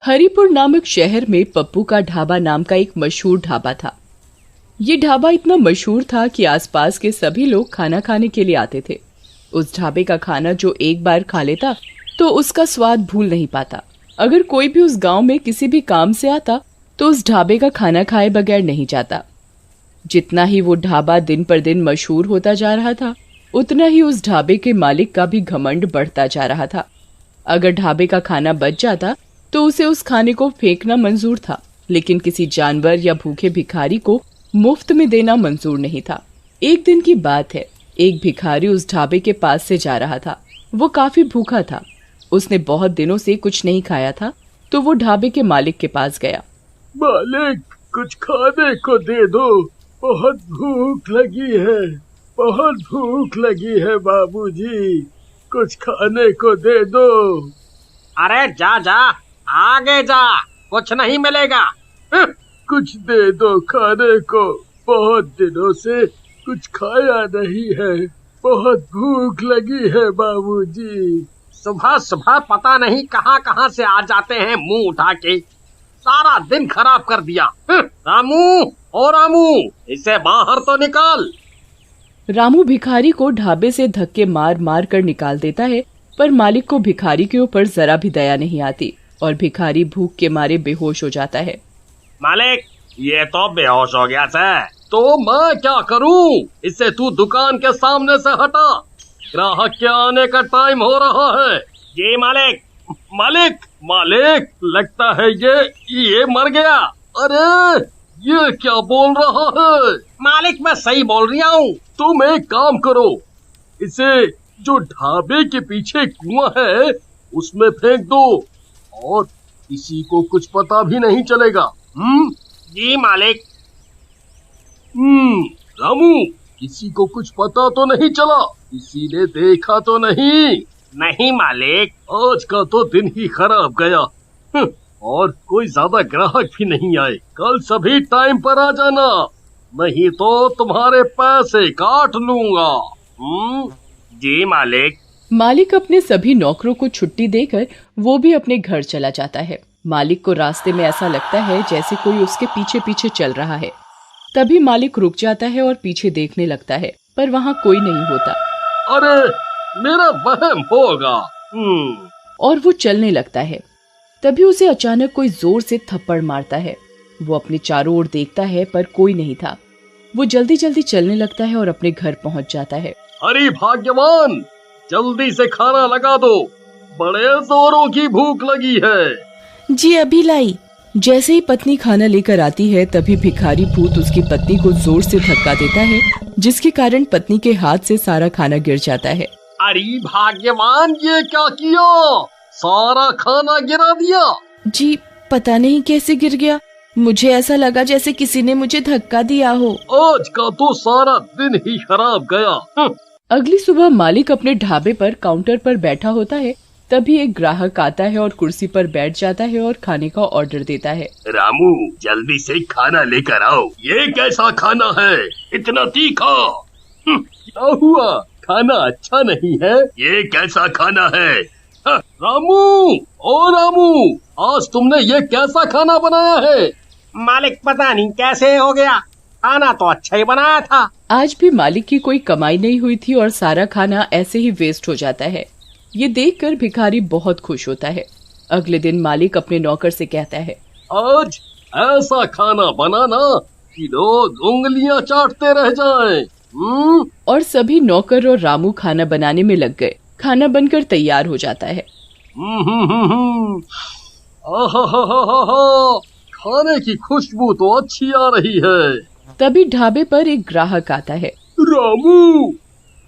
हरिपुर नामक शहर में पप्पू का ढाबा नाम का एक मशहूर ढाबा था। ये ढाबा इतना मशहूर था कि आसपास के सभी लोग खाना खाने के लिए आते थे। उस ढाबे का खाना जो एक बार खा लेता तो उसका स्वाद भूल नहीं पाता। अगर कोई भी उस गांव में किसी भी काम से आता तो उस ढाबे का खाना खाए बगैर नहीं जाता। जितना ही वो ढाबा दिन पर दिन मशहूर होता जा रहा था, उतना ही उस ढाबे के मालिक का भी घमंड बढ़ता जा रहा था। अगर ढाबे का खाना बच जाता तो उसे उस खाने को फेंकना मंजूर था, लेकिन किसी जानवर या भूखे भिखारी को मुफ्त में देना मंजूर नहीं था। एक दिन की बात है, एक भिखारी उस ढाबे के पास से जा रहा था। वो काफी भूखा था। उसने बहुत दिनों से कुछ नहीं खाया था, तो वो ढाबे के मालिक के पास गया। मालिक, कुछ खाने को दे दो, बहुत भूख लगी है, बहुत भूख लगी है बाबूजी, कुछ खाने को दे दो। अरे जा जा, आगे जा, कुछ नहीं मिलेगा। कुछ दे दो खाने को, बहुत दिनों से कुछ खाया नहीं है, बहुत भूख लगी है बाबूजी। सुबह सुबह पता नहीं कहां कहां से आ जाते हैं मुंह उठा के, सारा दिन खराब कर दिया। रामू, ओ रामू, इसे बाहर तो निकाल। रामू भिखारी को ढाबे से धक्के मार मार कर निकाल देता है, पर मालिक को भिखारी के ऊपर जरा भी दया नहीं आती और भिखारी भूख के मारे बेहोश हो जाता है। मालिक, ये तो बेहोश हो गया था। तो मैं क्या करूं? इसे तू दुकान के सामने से हटा, ग्राहक के आने का टाइम हो रहा है। जी मालिक। मालिक, मालिक, लगता है ये मर गया। अरे ये क्या बोल रहा है? मालिक, मैं सही बोल रहा हूँ। तुम एक काम करो, इसे जो ढाबे के पीछे कुआं है उसमें फेंक दो और किसी को कुछ पता भी नहीं चलेगा। जी मालिक। रामू, किसी को कुछ पता तो नहीं चला? किसी ने देखा तो नहीं? नहीं मालिक। आज का तो दिन ही खराब गया। और कोई ज्यादा ग्राहक भी नहीं आए। कल सभी टाइम पर आ जाना, नहीं तो तुम्हारे पैसे काट लूंगा। जी मालिक। मालिक अपने सभी नौकरों को छुट्टी देकर वो भी अपने घर चला जाता है। मालिक को रास्ते में ऐसा लगता है जैसे कोई उसके पीछे पीछे चल रहा है। तभी मालिक रुक जाता है और पीछे देखने लगता है, पर वहाँ कोई नहीं होता। अरे मेरा वहम होगा। और वो चलने लगता है। तभी उसे अचानक कोई जोर से थप्पड़ मारता है। वो अपने चारों ओर देखता है, पर कोई नहीं था। वो जल्दी जल्दी चलने लगता है और अपने घर पहुँच जाता है। अरे भाग्यवान, जल्दी से खाना लगा दो, बड़े जोरों की भूख लगी है। जी अभी लाई। जैसे ही पत्नी खाना लेकर आती है, तभी भिखारी भूत उसकी पत्नी को जोर से धक्का देता है, जिसके कारण पत्नी के हाथ से सारा खाना गिर जाता है। अरे भाग्यवान, ये क्या किया? सारा खाना गिरा दिया। जी पता नहीं कैसे गिर गया, मुझे ऐसा लगा जैसे किसी ने मुझे धक्का दिया हो। आज का तो सारा दिन ही खराब गया। अगली सुबह मालिक अपने ढाबे पर काउंटर पर बैठा होता है। तभी एक ग्राहक आता है और कुर्सी पर बैठ जाता है और खाने का ऑर्डर देता है। रामू, जल्दी से खाना लेकर आओ। ये कैसा खाना है, इतना तीखा? क्या हुआ, खाना अच्छा नहीं है? ये कैसा खाना है? रामू, ओ रामू, आज तुमने ये कैसा खाना बनाया है? मालिक, पता नहीं कैसे हो गया, खाना तो अच्छा ही बनाया था। आज भी मालिक की कोई कमाई नहीं हुई थी और सारा खाना ऐसे ही वेस्ट हो जाता है। ये देखकर भिखारी बहुत खुश होता है। अगले दिन मालिक अपने नौकर से कहता है, आज ऐसा खाना बनाना कि लोग उंगलियां चाटते रह जाएं। और सभी नौकर और रामू खाना बनाने में लग गए। खाना बनकर तैयार हो जाता है। खाने की खुशबू तो अच्छी आ रही है। तभी ढाबे पर एक ग्राहक आता है। रामू,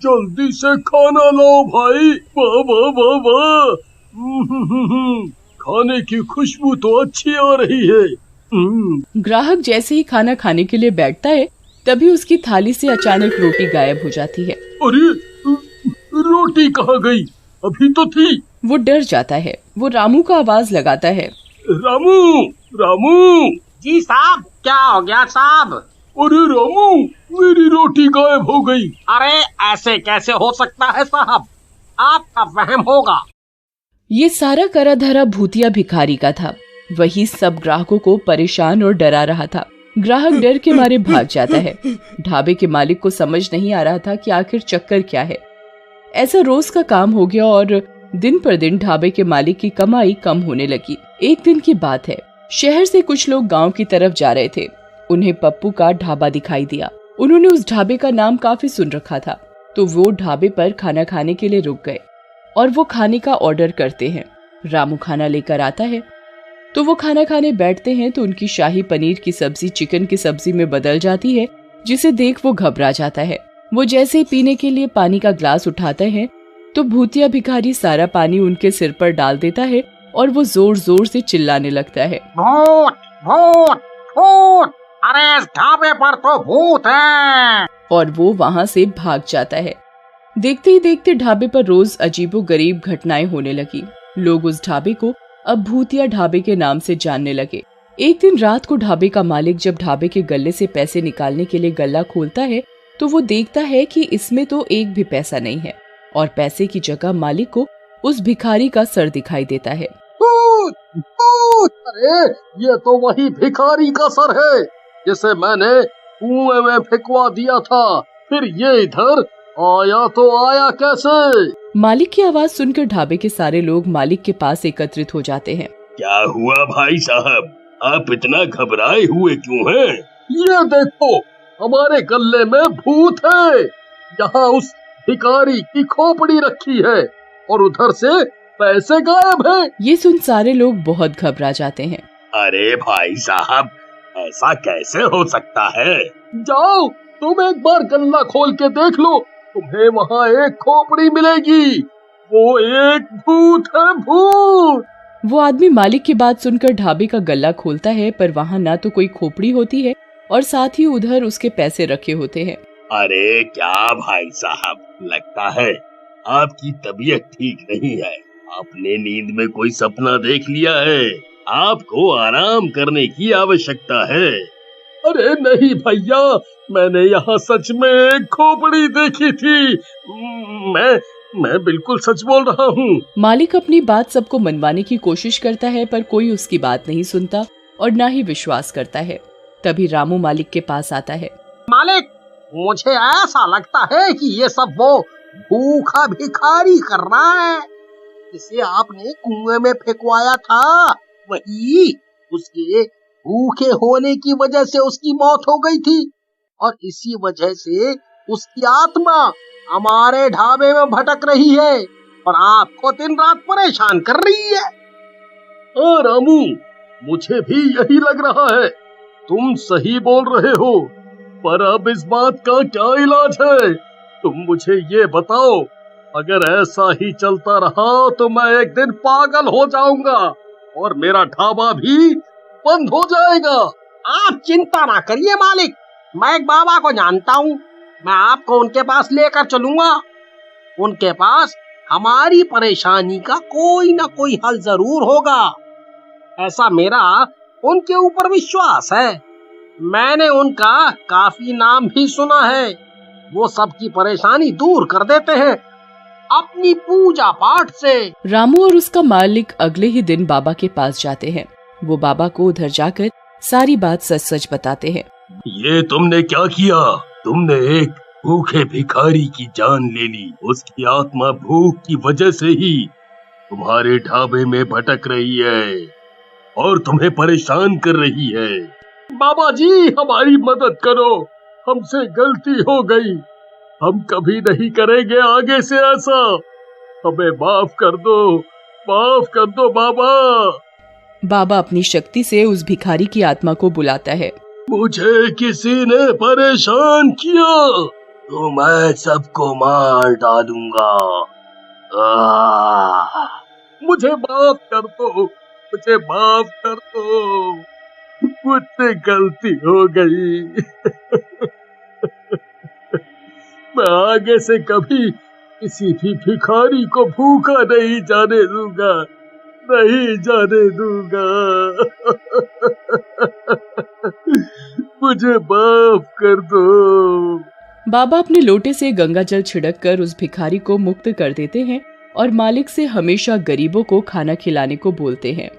जल्दी से खाना लाओ भाई। वाह वाह वाह वाह, खाने की खुशबू तो अच्छी आ रही है। ग्राहक जैसे ही खाना खाने के लिए बैठता है, तभी उसकी थाली से अचानक रोटी गायब हो जाती है। अरे रोटी कहाँ गई? अभी तो थी। वो डर जाता है। वो रामू का आवाज लगाता है। रामू, रामू। जी साहब, क्या हो गया साहब? अरे रामू, मेरी रोटी गायब हो गई। अरे ऐसे कैसे हो सकता है साहब, आपका वहम होगा। ये सारा करा धरा भूतिया भिखारी का था। वही सब ग्राहकों को परेशान और डरा रहा था। ग्राहक डर के मारे भाग जाता है। ढाबे के मालिक को समझ नहीं आ रहा था कि आखिर चक्कर क्या है। ऐसा रोज का काम हो गया और दिन पर दिन ढाबे के मालिक की कमाई कम होने लगी। एक दिन की बात है, शहर से कुछ लोग गांव की तरफ जा रहे थे। उन्हें पप्पू का ढाबा दिखाई दिया। उन्होंने उस ढाबे का नाम काफी सुन रखा था, तो वो ढाबे पर खाना खाने के लिए रुक गए और वो खाने का ऑर्डर करते हैं। रामू खाना लेकर आता है तो वो खाना खाने बैठते हैं तो उनकी शाही पनीर की सब्जी चिकन की सब्जी में बदल जाती है, जिसे देख वो घबरा जाता है। वो जैसे ही पीने के लिए पानी का ग्लास उठाते हैं तो भूतिया भिखारी सारा पानी उनके सिर पर डाल देता है और वो जोर जोर से चिल्लाने लगता है, भूत भूत भूत, अरे इस ढाबे पर तो भूत है। और वो वहाँ से भाग जाता है। देखते ही देखते ढाबे पर रोज अजीबोगरीब घटनाएं होने लगी। लोग उस ढाबे को अब भूतिया ढाबे के नाम से जानने लगे। एक दिन रात को ढाबे का मालिक जब ढाबे के गल्ले से पैसे निकालने के लिए गल्ला खोलता है तो वो देखता है कि इसमें तो एक भी पैसा नहीं है और पैसे की जगह मालिक को उस भिखारी का सर दिखाई देता है। भूत भूत, अरे ये तो वही भिखारी का सर है जिसे मैंने कुएं में फेंकवा दिया था। फिर ये इधर आया तो आया कैसे? मालिक की आवाज सुनकर ढाबे के सारे लोग मालिक के पास एकत्रित हो जाते हैं। क्या हुआ भाई साहब, आप इतना घबराए हुए क्यों हैं? ये देखो, हमारे गल्ले में भूत है। यहाँ उस भिखारी की खोपड़ी रखी है और उधर से पैसे गायब हैं। ये सुन सारे लोग बहुत घबरा जाते हैं। अरे भाई साहब, ऐसा कैसे हो सकता है? जाओ, तुम एक बार गल्ला खोल के देख लो, तुम्हें वहाँ एक खोपड़ी मिलेगी। वो एक भूत है, भूत। वो आदमी मालिक की बात सुनकर ढाबे का गल्ला खोलता है, पर वहाँ ना तो कोई खोपड़ी होती है और साथ ही उधर उसके पैसे रखे होते हैं। अरे क्या भाई साहब, लगता है आपकी तबीयत ठीक नहीं है। आपने नींद में कोई सपना देख लिया है। आपको आराम करने की आवश्यकता है। अरे नहीं भैया, मैंने यहाँ सच में एक खोपड़ी देखी थी। मैं बिल्कुल सच बोल रहा हूँ। मालिक अपनी बात सबको मनवाने की कोशिश करता है, पर कोई उसकी बात नहीं सुनता और ना ही विश्वास करता है। तभी रामू मालिक के पास आता है। मालिक, मुझे ऐसा लगता है कि ये सब वो भूखा भिखारी कर रहा है जिसे आपने कुएं में फेंकवाया था। वही उसके भूखे होने की वजह से उसकी मौत हो गई थी और इसी वजह से उसकी आत्मा हमारे ढाबे में भटक रही है और आपको दिन रात परेशान कर रही है। रामू, मुझे भी यही लग रहा है। तुम सही बोल रहे हो, पर अब इस बात का क्या इलाज है? तुम मुझे ये बताओ। अगर ऐसा ही चलता रहा तो मैं एक दिन पागल हो जाऊंगा और मेरा ढाबा भी बंद हो जाएगा। आप चिंता ना करिए मालिक, मैं एक बाबा को जानता हूँ। मैं आपको उनके पास लेकर चलूंगा। उनके पास हमारी परेशानी का कोई ना कोई हल जरूर होगा। ऐसा मेरा उनके ऊपर विश्वास है। मैंने उनका काफी नाम भी सुना है। वो सबकी परेशानी दूर कर देते हैं अपनी पूजा पाठ से। रामू और उसका मालिक अगले ही दिन बाबा के पास जाते हैं। वो बाबा को उधर जाकर सारी बात सच सच बताते हैं। ये तुमने क्या किया? तुमने एक भूखे भिखारी की जान ले ली। उसकी आत्मा भूख की वजह से ही तुम्हारे ढाबे में भटक रही है और तुम्हें परेशान कर रही है। बाबा जी, हमारी मदद करो, हमसे गलती हो गई। हम कभी नहीं करेंगे आगे से ऐसा। हमें माफ कर दो बाबा। बाबा अपनी शक्ति से उस भिखारी की आत्मा को बुलाता है। मुझे किसी ने परेशान किया तो मैं सबको मार डालूंगा। मुझे माफ कर दो, मुझसे गलती हो गई। मैं आगे से कभी किसी भी भिखारी को भूखा नहीं जाने दूंगा। मुझे माफ कर दो। बाबा अपने लोटे से गंगा जल छिड़ककर उस भिखारी को मुक्त कर देते हैं और मालिक से हमेशा गरीबों को खाना खिलाने को बोलते हैं।